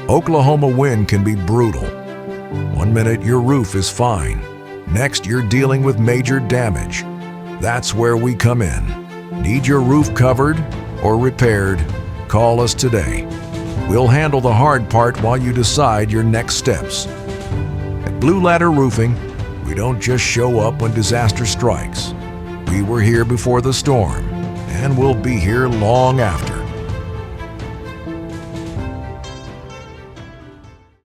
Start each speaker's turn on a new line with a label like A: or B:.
A: Oklahoma wind can be brutal. One minute your roof is fine. Next, you're dealing with major damage. That's where we come in. Need your roof covered or repaired? Call us today. We'll handle the hard part while you decide your next steps. At Blue Ladder Roofing, we don't just show up when disaster strikes. We were here before the storm, and we'll be here long after.